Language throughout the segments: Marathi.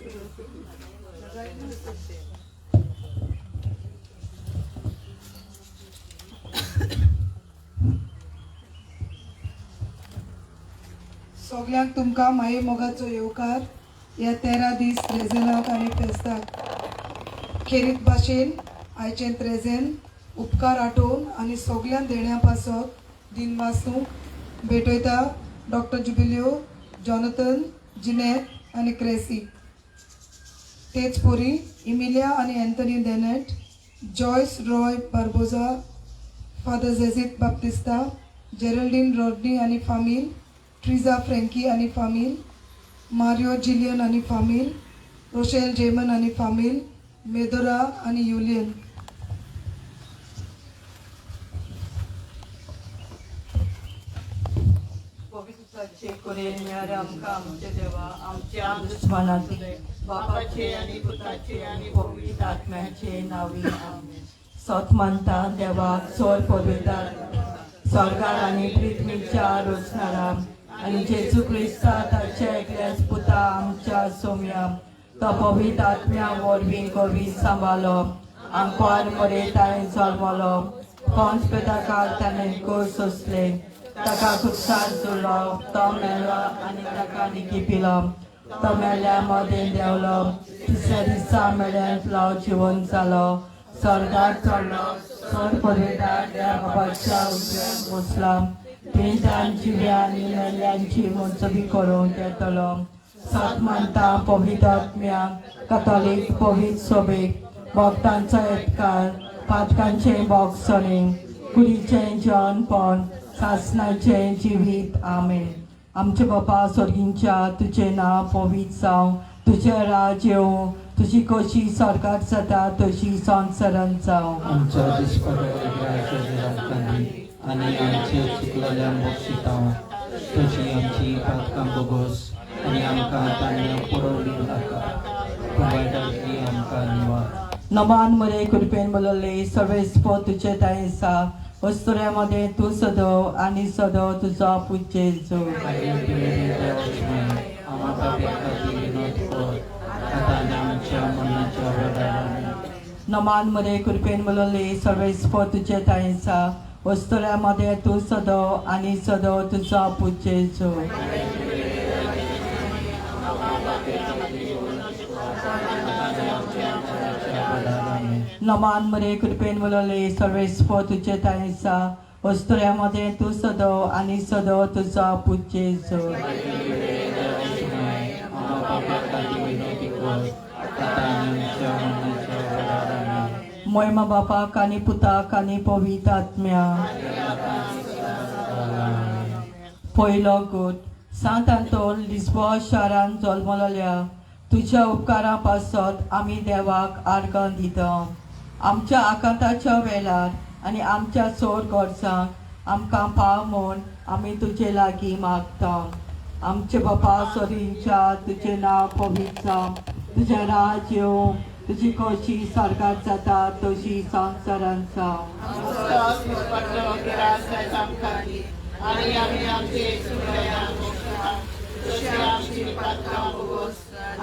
सगळ्यांक तुमकां माये मोगाचो येवकार ह्या 13 दीस त्रेजनाक आनी फेस्ताक खेरीत भाशेन आयचें त्रेजेन उपकार आठोवन आनी सगळ्यां देण्या पासत दिनवासूंक भेटयता डॉक्टर जुबिलियो जॉनथन जिनेत आनी क्रेसी तेच पोरी इमिलिया आनी Anthony डेनेट Joyce Roy Barbosa father जेजित Baptista जेरल्डीन Rodney आनी फामील ट्रिजा फ्रँकी आनी फामील मारियो जिलियन आनी फामील रोशेल जेमन आनी फामील मेदोरा आनी युलियन पवित्राचे करेन मेळ्ळे आमकां आमचे देवा आमच्या दुस्मानांतले बापाचे आनी पुताचे आनी पवित्र आत्म्याचे नांवी आमेन. सत मानता देवाक चड पवित्र स्वर्गार आनी पृथ्वीच्या रोचणारा आनी जेजू क्रिस्ता ताचे एकल्याच पुता आमच्या सोम्या तो पवित्र आत्म्या वरवीं कवी सांबाळलो आमकां मरेताय जल्मलो पंच पेदाकार ताणें कोर सोंसले ताका खुबसार जुळ्ळो तो मेलो आनी ताका निकिपिलो तो मेल्ल्या मदें देंवलो तिसऱ्या दिसा मेळ्ळ्यांतलो जिवन जालो स्वर्गार चडलो चड पवित्र देवा बापाच्या उजव्याक बसला पिंजांची आनी मेल्ल्यांची मोजबी करून येतलो सत मानता पवित्र आत्म्या कथॉलिक पवित्र सोबेक भक्तांचो एककार पातकांचे बोगसणे कुडीचें जेवणपण सासणाचें जिवीत आमेन. आमचे बापा स्वर्गींच्या तुजें नांव पवित्र जावं तुजें राज येवं तुजी कशी स्वर्गार जाता तशी संवसारांत जावं आमचो आनी आमचे चुकलेल्या बक्षितांव तशी आमची पातकां बोगोस आनी आमकां ताणें पुरवली नाका वायटांतली आमकां निवार. नमान मरे कृपेन बोलले सर्वेस्पो तुजे दायेसा वस्तुऱ्यामध्ये तू सदव आनी सदव तुजो पुजे जो नमान मरे कृपेन बोलले सर्वेस्पो तुजे दायेसा वस्तुऱ्यामध्ये तू सदव आनी सदव तुजो पुजे जो नमान मरे कृपेन बोलले सर्वेस्पो तुजे दायेसा वस्तुऱ्यामध्ये तू सदव आनी सदव तुजो पुजे जो मोयमा बापाक आनी पुताक आनी पवित्र आत्म्या पयलो गोट सांत आंतोन लिस्बो शारांत जल्मलोल्या तुज्या उपकारा पासत आमी देवाक आर्गां दिता आमच्या आकांताच्या वेळार आनी आमच्या चोर गरजांक आमकां पाव म्हूण आमी तुजे लागीं मागता. आमचे बापा स्वर्गींच्या तुजें नांव पवित्र जावं तुजें राज येवं तुजी कशी स्वर्गार जाता तशी संवसारांत जावं आनी आमी आमचे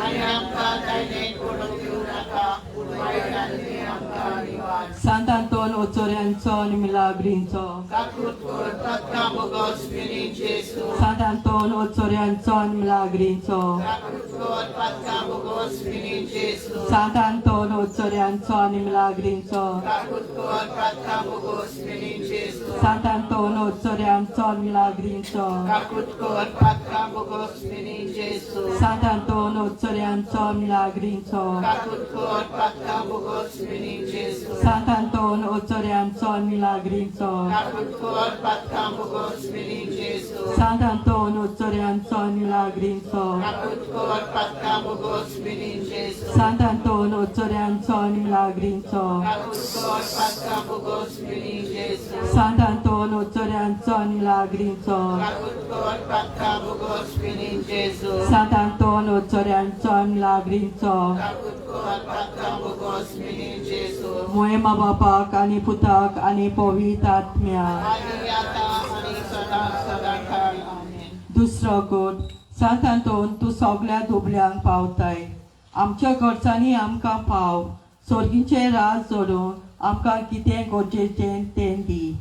आनी आमकां ताणें कोडूंक दिवं नाका वायटांतली आमकां निवार. सांत आंतोन ओचोऱ्यांचो आनी मिलाग्रींचो काकूट कोर पातकां बोगोस मिनी जेसू सांत आंतोन ओचोऱ्यांचो आनी मिलाग्रींचो काकूट कोर पातकां बोगोस मिनी जेसू सांत आंतोन ओचोऱ्यांचो आनी मिलाग्रींचो काकूट कोर पातकां बोगोस मिनी जेसू सांत आंतोन ओचोऱ्यांचो आनी मिलाग्रींचो काकूट कोर पातकां बोगोस मिनी जेसू सांत आंतोन ओचोऱ्यांचो आनी मिलाग्रींचो काकूट कोर पातकां बोगोस मिनी जेसू सांत आंतोन ओचोऱ्यांचो आनी मिलाग्रींचो काकूट कोर पातकां बोगोस मिनी जेसू सांत आंतोन ओचोऱ्यांचो आनी मिलाग्रींचो काकूट कोर पातकां बोगोस मिनी जेसू सांत आंतोन ओचोऱ्यांचो आनी मिलाग्रींचो काकूट कोर पातकां बोगोस मिनी जेसू सांत आंतोन ओचोऱ्यांचो आनी मिलाग्रींचो काकूट कोर पातकां बोगोस मिनी जेसू सांत आंतोन ओचोऱ्यांचो आनी मिलाग्रींचो काकूट कोर पातकां बोगोस मिनी जेसू मोयमा बापाक आनी पुताक आनी पवित्र आत्म्या आनी आतां आनी सदांकाळ आमेन. दुसरो गोट सांत आंतोन तूं सगळ्या दुबल्यांक पावताय आमच्या खर्चांनी आमकां पाव सोर्गीचे राज जोडून आमकां कितें गरजेचें तें दी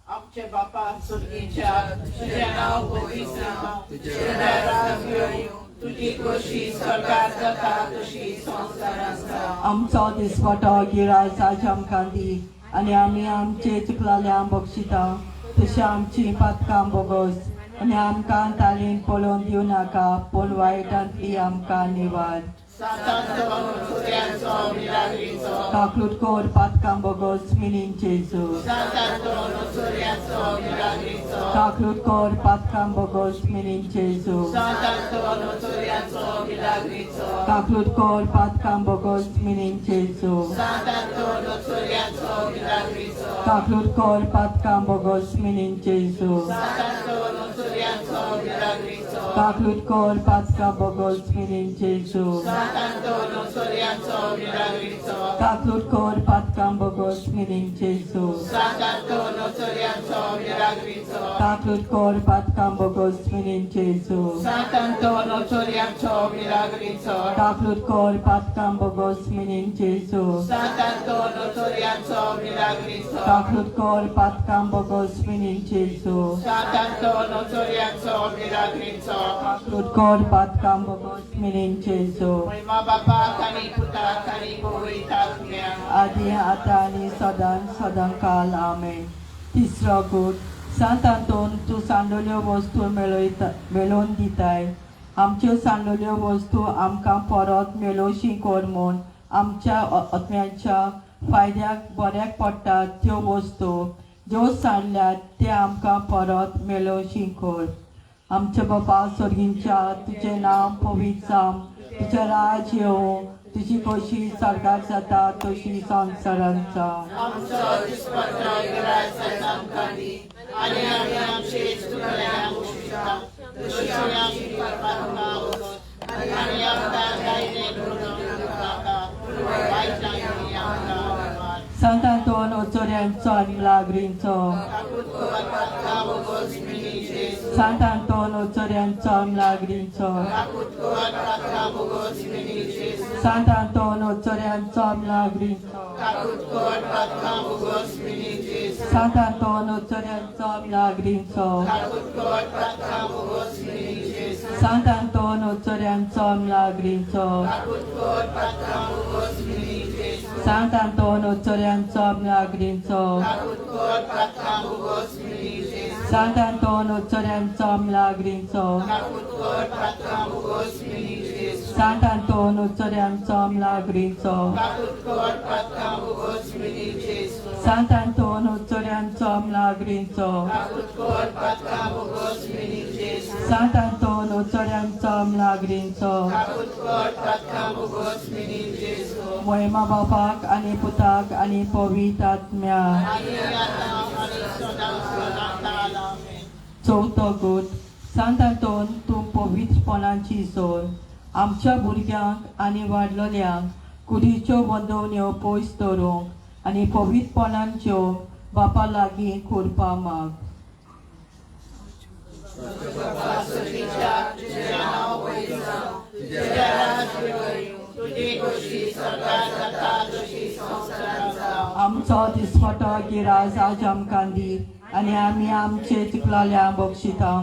आमचे बापा सुर्गीच्या तुझे नाव पवित्र जावं, तुझे राज्य येवं, तुझी खोशी स्वर्गात जाता तशी संवसारांत जावं. आमचो दिसपटो गिरायज आज आमकां दी आनी आमी आमचे चुकलाल्यांक बक्षिता तशी आमची पातकां बोगोस आनी आमकां तालीन पळोवन दिवं नाका पूण वायटांतली आमकां निवाड Santo Nuturienzo Milagrizo, काकलूट कोर पातकां बोगोस मिनीन जेजू Santo Nuturienzo Milagrizo, काकलूट कोर पातकां बोगोस मिनीन जेजू Santo Nuturienzo Milagrizo, काकलूट कोर पातकां बोगोस मिनीन जेजू Santo Nuturienzo Milagrizo, काकलूट कोर पातकां बोगोस मिनीन जेजू Santo Nuturienzo Milagrizo, काकलूट कोर पातकां बोगोस मिनीन जेजू Santo Nuturienzo Milagrizo, काकलूट कोर पातकां बोगोस मिनीन जेजू Santo Nuturienzo Milagrizo, काकलूट कोर पातकां बोगोस मिनीन जेजू Santo Nuturienzo Milagrizo, काकलूट कोर पातकां बोगोस मिनीन जेजू Santo Nuturienzo Milagrizo, काकलूट कोर पातकां बोगोस मिनीन जेजू Santo Nuturienzo Milagrizo, काकलूट कोर पातकां बोगोस मिनीन जेजू महिमा बापा कनी पुता कनी पवित्र आत्म्या. आदी आतां आनी सदां सदां काल आमेन. तिसरो गूट सांत आंतोन तूं सांडोल्यो वस्तू मेळोवन दिताय आमच्यो सांडोल्यो वस्तू आमकां परत मेळोवशी कोर म्हूण आमच्या आत्म्याच्या फायद्याक बऱ्याक पडटात त्यो वस्तू ज्यो सांडल्यात ते आमकां परत मेळोवशी कोर. आमच्या बापा स्वर्गींच्या तुजें नांव पवित्र जावं, तुजें राज येवं, तुजी खोशी स्वर्गात जाता तशी संवसारांत जावं. आमचो दिसपट्टो गिरायज आमकां दी आनी आमी आमचे चुकल्यांक बक्षिता तशी आमी करपाक वगत आनी आमकां गायदेन पडोवंक नाका पूण वायटांतली आमकां वाड. सांत आंतोन ओचोऱ्यांचो आनी लागरींचो पातकां बोगोस मिनी जेजू, सांत आंतोन ओचोऱ्यांचो आनी लागरींचो पातकां बोगोस मिनी जेजू, सांत आंतोन ओचोऱ्यांचो आनी लागरींचो पातकां बोगोस मिनी जेजू, सांत आंतोन ओचोऱ्यांचो आनी लागरींचो पातकां बोगोस मिनी जेजू, सांत आंतोन ओचोऱ्यांचो आनी लागरींचो पातकां बोगोस मिनी जेजू, सांत आंतोन ओचोऱ्यांचो आनी लागरींचो पातकां बोगोस मिनी जेजू, सांत आंतोन ओचोऱ्यांचो आनी लागरींचो पातकां बोगोस मिनी जेजू, सांत आंतोन ओचोऱ्यांचो आनी लागरींचो पातकां बोगोस मिनी जेजू, सांत आंतोन ओचोऱ्यांचो आनी लागरींचो पातकां बोगोस मिनी जेजू, सांत आंतोन ओचोऱ्यांचो आनी लागरींचो पातकां बोगोस मिनी जेजू, महिमा बापाक आनी पुताक आनी पवित्र आत्म्या. आनी आतां आनी सदां सदां काल आमेन. चवथो गूट सांत आंतोन तूं पवित्रपणाची सोर आमच्या भुरग्यांक आनी वाडलोल्यांक कुडीच्यो बंदवण्यो पयस दवरूंक आनी पवित्रपणांच्यो बापा लागीं करपा माग. तुझी खोशी स्वर्गात जाता तशी संवसारांत जावं. आमचो दिसपटो गिरायज आज आमकां दी आनी आमी आमचे चुकलाल्यांक बक्षिता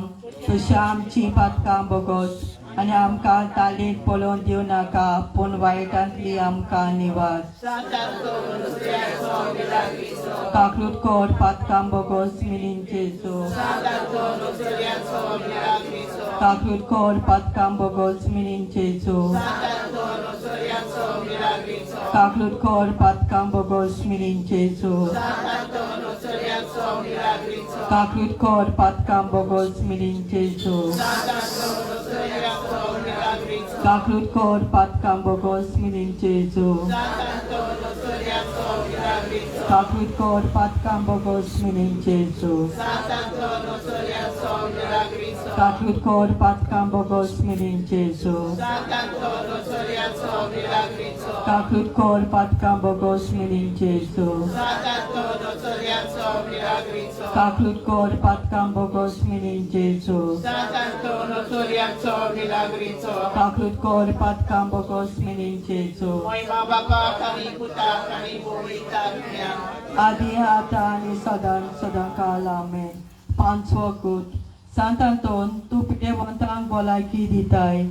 तशी आमची पातकां बोगोस आनी आमकां तालीत पळोवन दिवं नाका पूण वायटांतली आमकां निवाड. Santo Nuturienzo Milagrizo, काकलूट कोर पातकां बोगोस मिनीन जेजू Santo Nuturienzo Milagrizo, काकलूट कोर पातकां बोगोस मिनीन जेजू Santo Nuturienzo Milagrizo, काकलूट कोर पातकां बोगोस मिनीन जेजू Santo Nuturienzo Milagrizo, काकलूट कोर पातकां बोगोस मिनीन जेजू Santo Nuturienzo Milagrizo, काकलूट कोर पातकां बोगोस मिनीन जेजू Santo Nuturienzo Milagrizo, काकलूट कोर पातकां बोगोस मिनीन जेजू Santo Nuturienzo Milagrizo, Kaklut kor patkam bogos mirin Jesu. Santanto Soriaco Milagrico. Kaklut kor patkam bogos mirin Jesu. Santanto Soriaco Milagrico. Kaklut kor patkam bogos mirin Jesu. Santanto Soriaco Milagrico. Kaklut kor patkam bogos mirin Jesu. Moy mababa kami puta kami buwitan niya. Adi hata ani sadan kalamen. पांचवकूट सांतांतोन तूं पिटेवंतांक भलायकी दिताय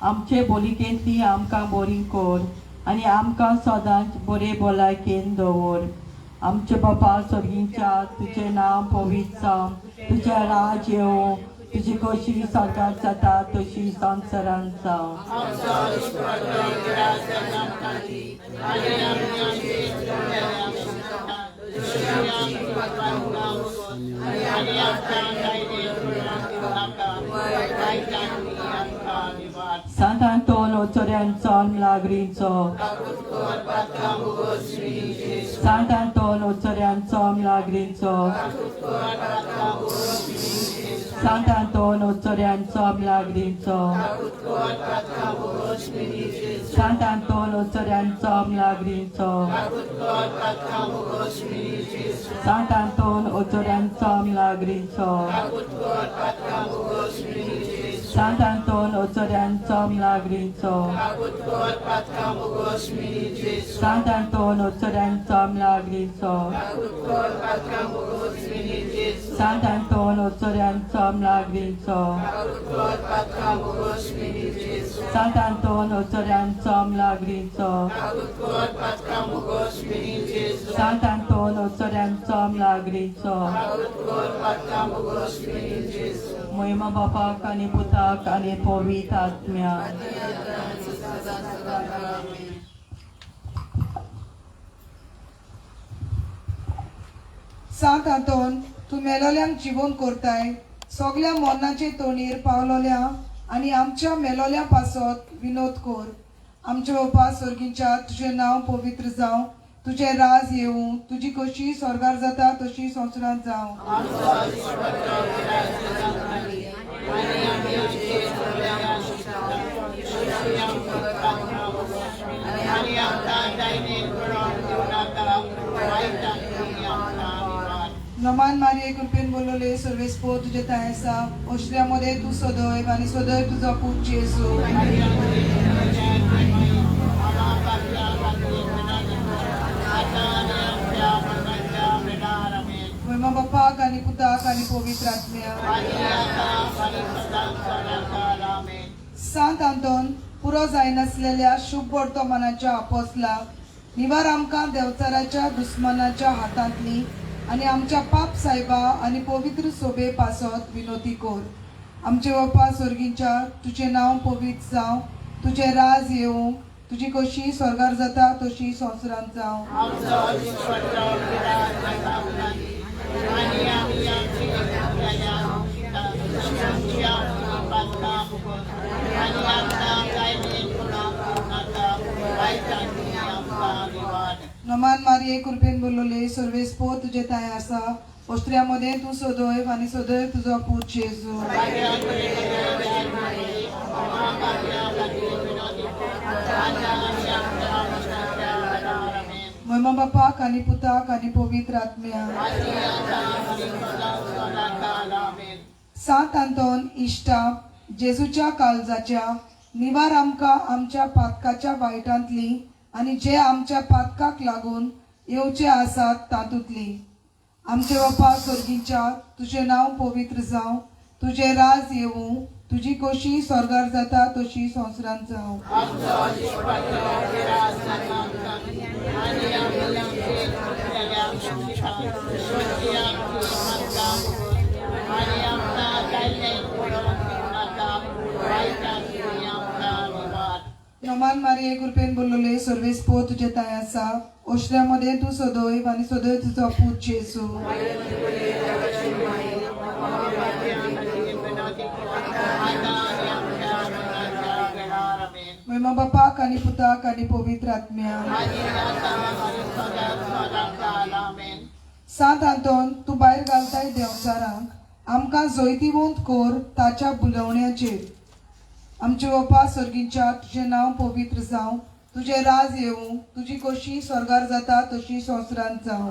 आमचे बोलिकेंतली आमकां बरी कोर आनी आमकां सदांच बरे भलायकेन दवर आमचे बापा सर्गींच्या तुजें नांव पवित्र जावं तुजें राज येवं तुजी कशी स्वर्गांत जाता तशी संवसारांत जावं Santanton oțoreanțon lagrințo. Santanton oțoreanțon lagrințo. Santanton oțoreanțon lagrințo. Santanton oțoreanțon lagrințo. Santanton oțoreanțon lagrințo. Santanton oțoreanțon lagrințo. Santanton oțoreanțon lagrințo. Santanton oțoreanțon lagrințo. Santanton oțoreanțon lagrințo. Santanton oțoreanțon lagrințo. Moima Bapa kani Puta kani Pavit Atmya. सांत आंतोन तूं मेलोल्यांक जिवोन कोरताय सगल्या मरणाचे तोणीर पावलोल्या आनी आमच्या मेलोल्या पासत विनोद कोर आमचे बापा सर्गींच्या तुजें नांव पवित्र जावं तुजें राज येवं तुजी कशी स्वर्गार जाता तशी संवसारांत जावं नमान मारिये कृपेन बोलले सर्वेस्पो तुझे तायसा ओश्र्यामध्ये तू सदैव आणि सदैव तुझा पूत जेसू महिमा बापाक आणि पुताक आणि पवित्र आत्म्या सांत आंतोन पुरो जायनासलेल्या शुभ वर्तमानाच्या अपोस्लाक निवार आमकां देवचाराच्या दुस्मनाच्या हातांतली आणि आमच्या पाप साहेबा आणि पवित्र सोबे पासत विनोती कोर आमचे बापा सर्गींच्या तुझे नाव पवित्र जावं तुझे राज येवं तुजी कशी स्वर्गार जाता तशी संवसारांत जावं नमान मारिये कृपेन बोलले सर्वेस्पो तुझे ताय आसा ओस्त्र्यामध्ये तू सदैव आणि सदैव तुझा पूत जेजू महिमा बापाक आणि पुताक आणि पवित्र आत्म्या सांत आंतोन इश्टा जेजूच्या काळजाच्या निवार आमकां आमच्या पातकाच्या वायटांतली आणि जे आमच्या पातकाक लागून येवचे आसात तातूंतली आमचे बापा सर्गींच्या तुझे नाव पवित्र जावं तुझे राज येवं तुजी कशी स्वर्गार जाता तशी संवसारांत जावं नमान मारिये कृपेन बोलले सर्वेस्पो तुझे ताय आसा ओश्र्यामध्ये तू सदैव आणि सदैव तुझा पूत जेजू महिमा बापाक आणि पुताक आणि पवित्र आत्म्या सांत आंतोन तू भायर घालताय देवचारांक आमकां जैतिवंत कोर ताच्या बुलवण्याचेर. आमचे बापा स्वर्गीच्या तुझें नांव पवित्र जावं, तुझे राज येवं, तुजी कशी स्वर्गार जाता तशी संवसारांत जावं.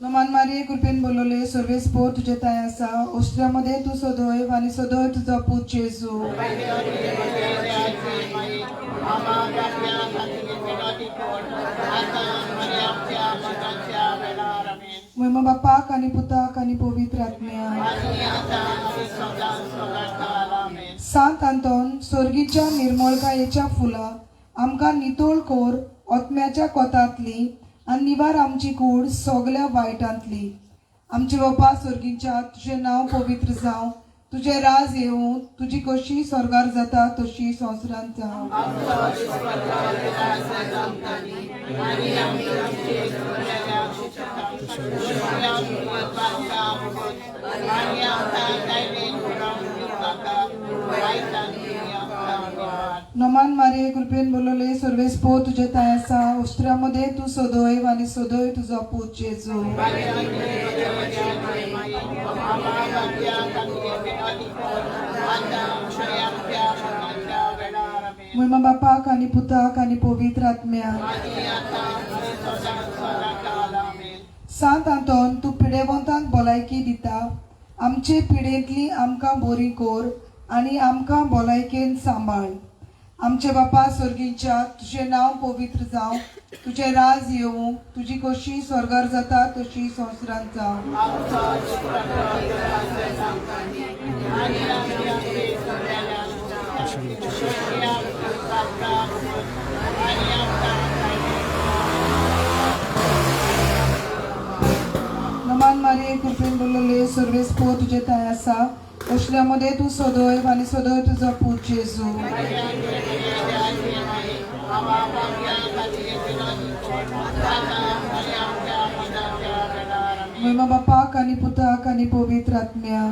नमान मारिये कृपेन बोलवले सर्वेस पोर तुझे ताय आसा, ओस्ट्रामध्ये तू सदैव आणि सदैव तुझा पूत जेजू. महिमा बापाक आणि पुताक आणि पवित्र आत्म्याक. सांत आंतोन स्वर्गीच्या निर्मळकायेच्या फुला आमकां नितोळ कोर ओतम्याच्या कोतांतली आनी निवार आमची कूड सगल्या वायटांतली. आमचे बापा स्वर्गीच्या तुझें नांव पवित्र जावं, तुझे राज येवं, तुजी कशी स्वर्गार जाता तशी संवसारांत जावं. नमान मारिये कृपेन बोलवले सर्वेस पोर तुझे ताय आसा, ओस्ट्रामध्ये तू सदैव आणि सदैव तुझा पूत जेजू. महिमा बापाक आणि पुताक आणि पवित्र आत्म्याक. सांत आंतोन तू पिडेवंतांक भलायकी दिता, आमचे पिडेंतली आमकां बरी कोर आणि आमकां भलायकेन सांबाळ. आमचे बापा स्वर्गीच्या तुझें नांव पवित्र जावं, तुझे राज येवं, तुजी कशी स्वर्गार जाता तशी संवसारांत जावं. नमान मारिये कृपेन बोलवले सर्वेस पोर तुझे ताय आसा, ओस्ट्रामध्ये तू सदैव आणि सदैव तुझा पूत जेजू. महिमा बापाक आणि पुताक आणि पवित्र आत्म्याक.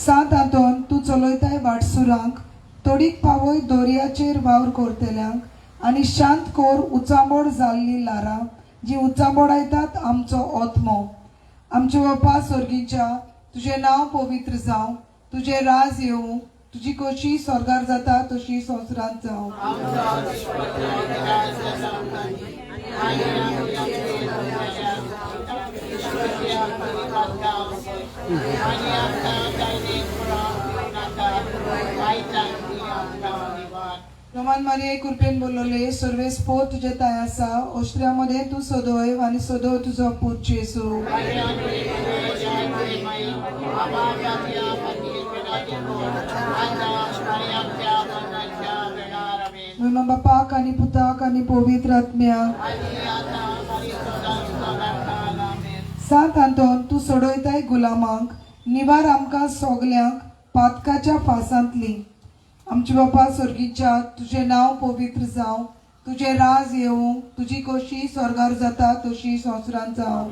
सांत आंतोन तू चलयताय वाटसुरांक, तोडीक पावय दोरयाचेर वावर करतल्यांक आनी शांत कोर उचांबोड जाल्ली लारां जी उचांबोडायतात आमचो ओतमो. आमचे बापा स्वर्गीच्या तुझें नांव पवित्र जावं, तुझे राज येवं, तुजी कशी स्वर्गार जाता तशी संवसारांत जावं. नमान मारिये कृपेन बोलवले सर्वेस पोर तुझे ताय आसा, ओस्ट्रामध्ये तू सदैव आणि सदैव तुझा पूत जेजू. महिमा बापाक आणि पुताक आणि पवित्र आत्म्याक. सांत आंतोन तू सोडयताय गुलामांक, निवार आमकां सगल्यांक पातकाच्या फासांतली. आमचे बापा स्वर्गीच्या तुझें नांव पवित्र जावं, तुझे राज येवं, तुजी कशी स्वर्गार जाता तशी संवसारांत जावं.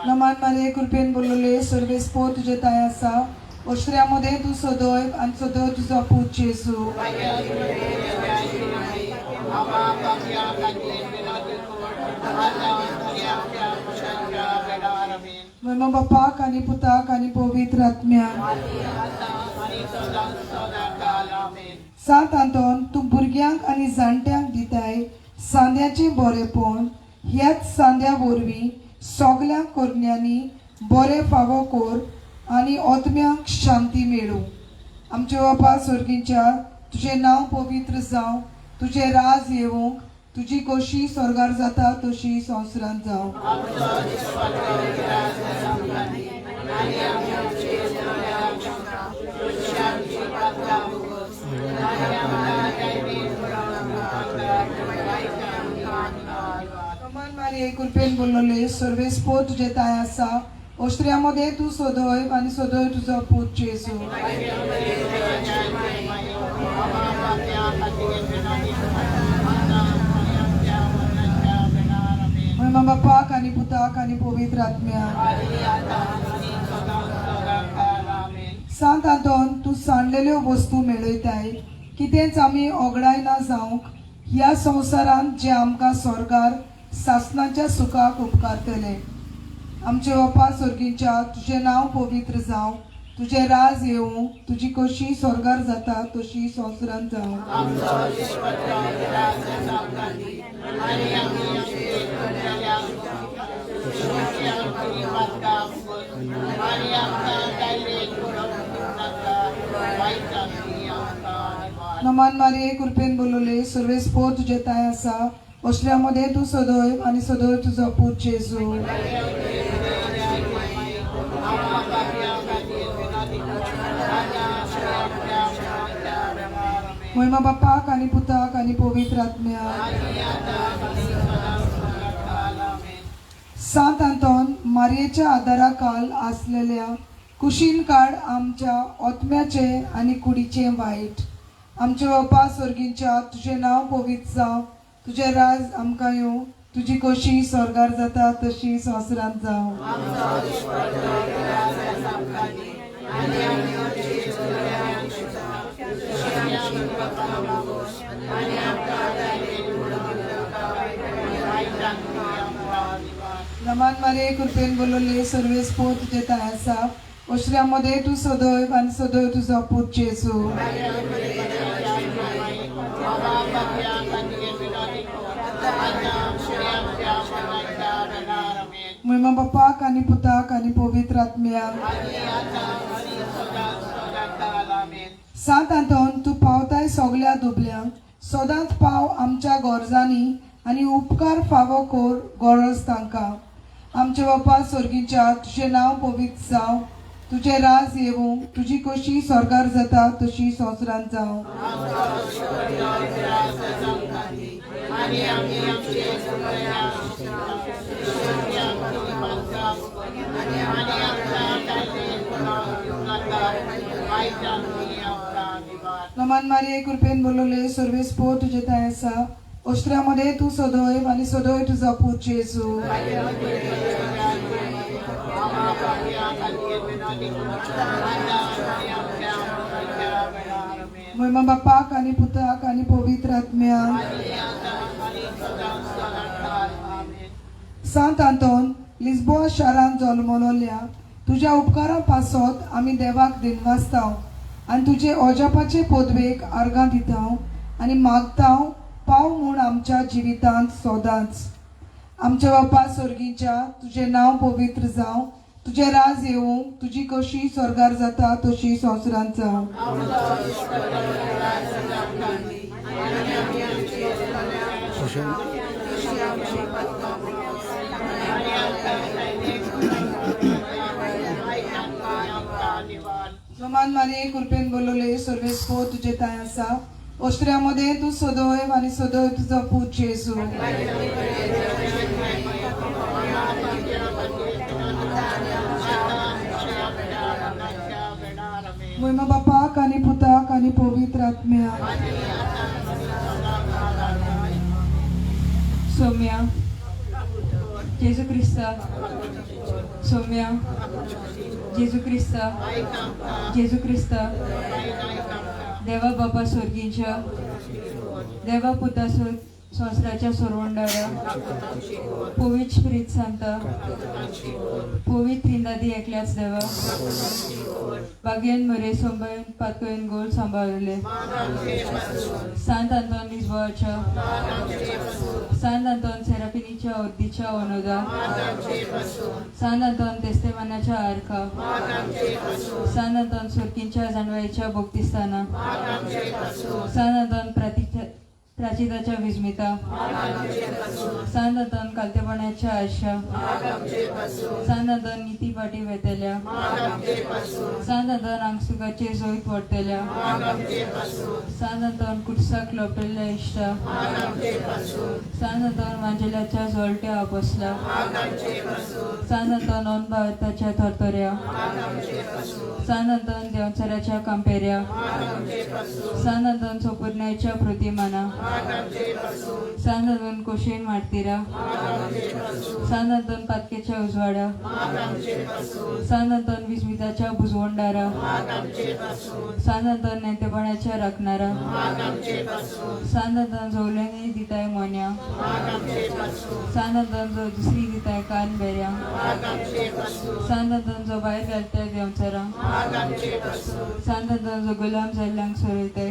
नमान मारिये कृपेन बोलवले सर्वेस पोर तुझे ताय आसा, ओस्ट्रामध्ये तू सदैव आणि सदैव तुझा पूत जेजू. महिमा बापाक आणि पुताक आणि पवित्र आत्म्याक. सांत आंतोन तू भुरग्यांक आणि जाणट्यांक दिताय सांद्याचे बरेपण. ह्याच सांद्या वरवीं सगल्या कोरण्यांनी बरे फावो कोर आणि ओतम्यांक शांती मेळो. आमचे बापा स्वर्गीच्या तुझें नांव पवित्र जावं, तुझे राज येवं, तुजी कशी स्वर्गार जाता तशी संवसारांत जावं. नमान मारिये कृपेन बोलवले सर्वेस पोर तुझे ताय आसा, ओस्ट्रियामध्ये तू सदैव आणि सदैव तुझा पूत जेजू महिमा बापाक आणि पुताक आणि पवित्र आत्म्याक सांत आंतोन तू सांडलेल्यो वस्तू मेळयताय कितेंच आमी ओगडाय ना जावंक ह्या संवसारांत जे आमकां स्वर्गार सासणाच्या सुखाक उपकारतले आमचे बापा स्वर्गीच्या तुझे नांव पवित्र जावं तुझे राज येवं तुजी कशी स्वर्गार जाता तशी संवसारांत जावं नमान मारे कृपेन बोलवले सर्वेस पोर तुझे ताय आसा ओस्ट्रियामध्ये तू सदैव आणि सदैव तुझा पूत जेजू महिमा बापाक आणि पुताक आणि पवित्र आत्म्याक सांत आंतोन मारयेच्या आदाराखाल आसलेल्या कुशीन काळ आमच्या ओतम्याचे आणि कुडीचे वाईट आमचे बापा स्वर्गीच्या तुझे नाव पवित्र जावं तुझे राज आमकां येवं तुजी कशी स्वर्गार जाता तशी संवसारांत जावं नमान मारे कृपेन बोलवले सर्वेस पोर तुझे ताय आसा ओस्ट्रियामध्ये तू सदैव आणि सदैव तुझा पूत जेजू महिमा बापाक आणि पुताक आणि पवित्र आत्म्याक सांत आंतोन तू पावताय सगल्या दुबल्यांक सदांच पाव आमच्या गरजांनी आणि उपकार फावो कोर गरज तांकां आमचे बापा स्वर्गीच्या तुझे नांव पवित्र जावं तुझे राज येवं तुजी कशी स्वर्गार जाता तशी संवसारांत जावं नमान मारे कृपेन बोलवले सर्वेस पोर तुझे ताय आसा ओस्ट्रियामध्ये तू सदैव आणि सदैव तुझा पूत जेजू महिमा बापाक आणि पुताक आणि पवित्र आत्म्याक सांत आंतोन लिस्बोआ शारांत जल्मलोल्या तुझ्या उपकारा पासत आमी देवाक दिनवासताव आणि तुझे ओजापाचे पदवेक आर्गां दिताव आणि मागताव पाव म्हूण आमच्या जिवितांत सोदांच आमचे बापा स्वर्गीच्या तुझे नांव पवित्र जावं तुझे राज येवं तुजी कशी स्वर्गार जाता तशी संवसारांत जावं नमान मारे कृपेन बोलवले सर्वेस पोर तुझे ताय आसा ओस्ट्रियामध्ये तू सदैव आणि सदैव तुझा पूत जेजू महिमा बापाक आणि पुताक आणि पवित्र आत्म्याक सौम्या जेजू क्रिस्ता सौम्या जेजू क्रिस्ता जेजू क्रिस्ता देवा बापा स्वर्गीच्या देवा पुता संवसाराच्या सोरवंडारा पवित्र प्रीत सांता पवित्र त्रिंदादी एकल्याच देवा बागेन मरे सोंबयन पातकयन गोल सांबाळले सांत आंतोन लिस्बोआच्या सांत आंतोन सेरापिनीच्या ओद्दीच्या ओनोदा सांत आंतोन तेस्तेमानाच्या आर्का सांत आंतोन सुरकींच्या जाणवायच्या बोक्तिस्ताना सांत आंतोन त्राचिताच्या विस्मिता सांतांतन कालतेपणाच्या आशा सांतांतन नीती पाटी वेतल्या सांतांतन आंगसुकाचे जोईत वडतल्या सांतांतन कुटसाक लोपलेल्या इश्टा सांतांतन मांजेल्याच्या जोलट्या आपसला सांतांतन अनभावताच्या थरथऱ्या सांतांतन देवचऱ्याच्या कांपेऱ्या सांतांतन सोपुर्ण्याच्या प्रतिमाना सांतांतन कोशेन मारतीरा सांतांतन पातकेच्या उजवाडा सांतांतन विस्मिताच्या भुजवंडारा सांतांतन नेतेपणाच्या राखणारा सांतांतन जवलेने दिताय मोन्या सांतांतन जो दुसरी दिताय कान बेऱ्या सांतांतन जो भायर घालताय देवचरा सांतांतन जो गुलाम जाल्ल्यांक सोडयताय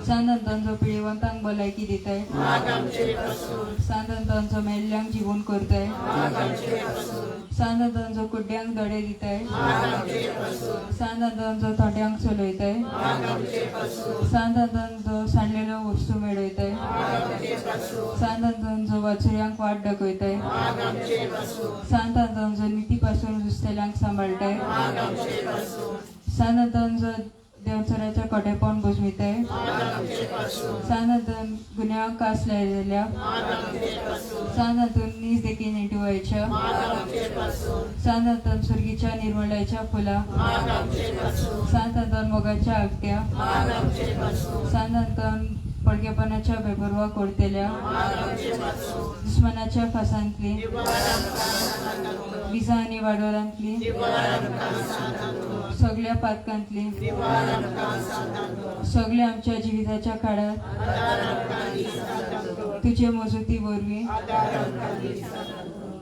सांतांतन जो पिळेवंतांक भलायकी दिताय सांतांतन जो मेल्ल्यांक जिवून करताय सांतांतन जो कुड्ड्यांक धडे दिताय सांतांतन जो थोड्यांक चलयताय सांतांतन जो सांडलेल्यो वस्तू मेळयताय सांतांतन जो वाचुऱ्यांक वाट दाखयताय सांतांतन जो निती पासून जुस्तल्यांक सांबाळटाय सांतांतन जो देवचऱ्याच्या कोटेपण बुजमिताय सांतांतन गुन्यांक कास लायलेल्या सांतांतन नीज देखीन नेटुवायच्या सांतांतन सुर्गीच्या निर्मळाच्या फुला सांतांतन मोगाच्या आगट्या सांतांतन पडकेपणाच्या बेपरवा कोरतेल्या दुस्मनाच्या फासांतली विजा आनी वाडोरांतली सगळ्या पातकांतली सगळ्या आमच्या जिविताच्या काळात तुझे मजूती वरवीं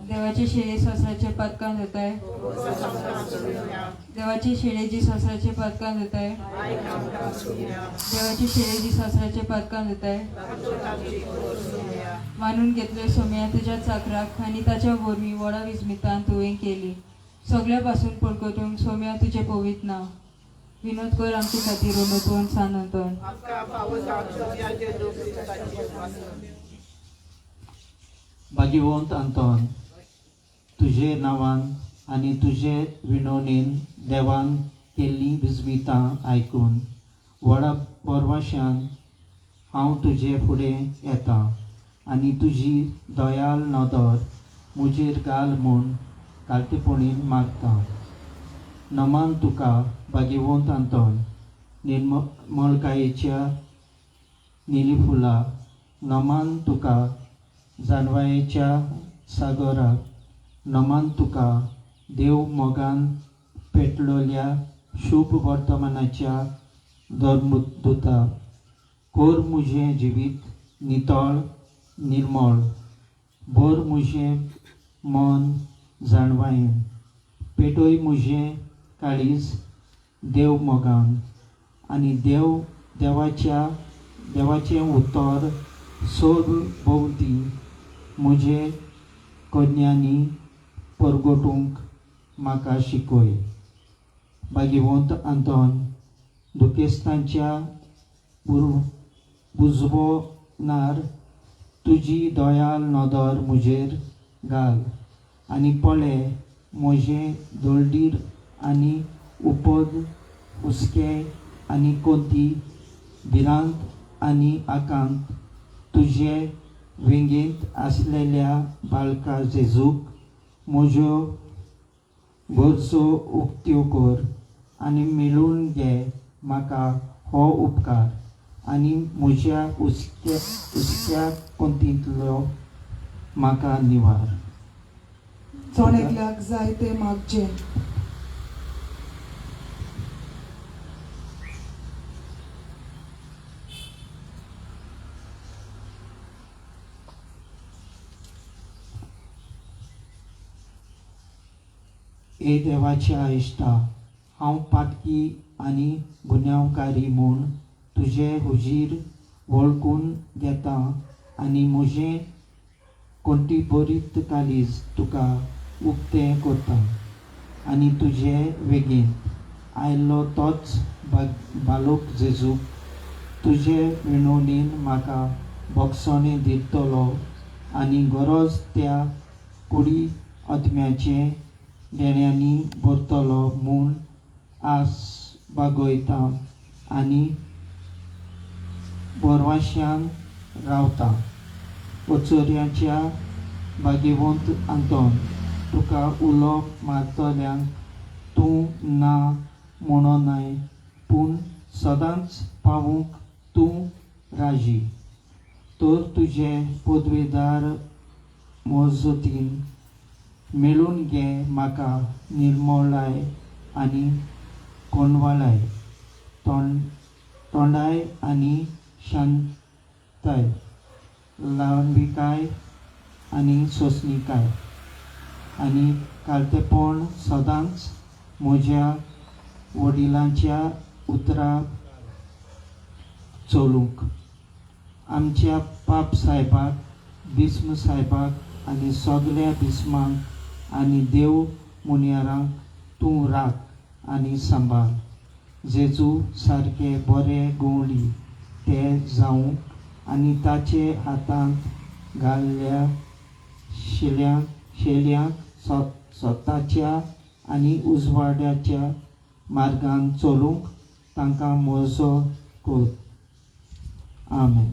देवाचे शेळे ससराचे पातकां जाताय देवाचे शेळे जी ससराचे पातकां जाताय देवाचे शेळे जी ससराचे पातकां जाताय मानून घेतले सोम्या तुझ्या चाकराक आनी ताच्या वरवीं व्हडा विस्मितान तुवें केली सगळ्या पासून पडकतूंक सोम्या तुजें पवित्र नांव विनोद कर आमचे खातीर उनोतवन सांतोन भाग्यवंत अंतोन तुझे नांवान आनी तुजे विणवणेन देवान केल्लीं विस्मितां आयकून व्हडा परवाशान हांव तुजे फुडें येतां आनी तुजी दयाल नदर म्हजेर घाल म्हूण कालतेपणीन मागतां नमान तुका भाग्यवंत अंतोन निर्मळकायेच्या निली फुलां नमान तुका जानवायेच्या सागराक नमान तुका देव मोगान पेटलोल्या शुभ वर्तमानाच्या धर्मदूता कोर मुझें जिवीत नितळ निर्मळ भर मुझें मन जाणवायेन पेटोय मुझें काळीज देव मोगान आनी देवाचें उतर सोद भोवती म्हजे कन्यांनी परगटूंक म्हाका शिकय भाग्यवंत अंतोन दुखेस्तांच्या बुजवणार तुजी दयाल नदर म्हजेर घाल आनी पळे म्हजें दळदीर आनी उपद हुस्के आनी कोंती भिरांत आनी आकांत तुजे वेंगेंत आसलेल्या बाळका जेजूक म्हज्यो गरजो उक्त्यो कर आनी मेळून घे म्हाका हो उपकार आनी म्हज्या हुस्क्या कोंतींतलो म्हाका निवार चोणेकल्याक जाय ते मागचे ए देवाच्या इश्टा हांव पातकी आनी गुन्यांवकारी म्हूण तुजे हुजीर वळखून घेता आनी म्हजें कोणती बरीत कालीज तुका उक्तें करता आनी तुजे वेगीन आयल्लो तोच बालोक जेजूक तुजे विणवणीन म्हाका बक्षोनी दितलो आनी गरज त्या कुडी आत्म्याचे देण्यांनी भरतलो म्हूण आस बागयता आनी बोरवाश्यान रावता. ओचोऱ्याच्या भाग्यवंत आंतोन तुका उलोवप मारतल्यांक तूं ना म्हणोनाय पूण सदांच पावूंक तूं राजी. तर तुजे पदवेदार मोजतीन मेळून घे म्हाका निर्मळाय आनी कोणवालाय, तोंडाय आनी शांताय, लांबिकाय आनी सोंसणीकाय आनी कालतेपण सदांच म्हज्या वडिलांच्या उतरां चलूंक. आमच्या पाप साहेबाक, बिस्म साहेबाक आनी सगल्या बिस्मांक आनी देव मुनियारांक तूं राख आनी सांबाळ. जेजू सारके बरे गवळी ते जावंक आनी ताचे हातांत घाल्ल्या शेल्यांक स्वताच्या आनी उजवाड्याच्या मार्गान चलूंक तांकां म्हजो कर. आमेन.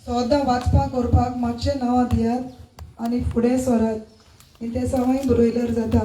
सोदां वाचपाक करपाक मातशें नांवां दियात आनी फुडें सरात. ते सवाय बरयल्यार जाता.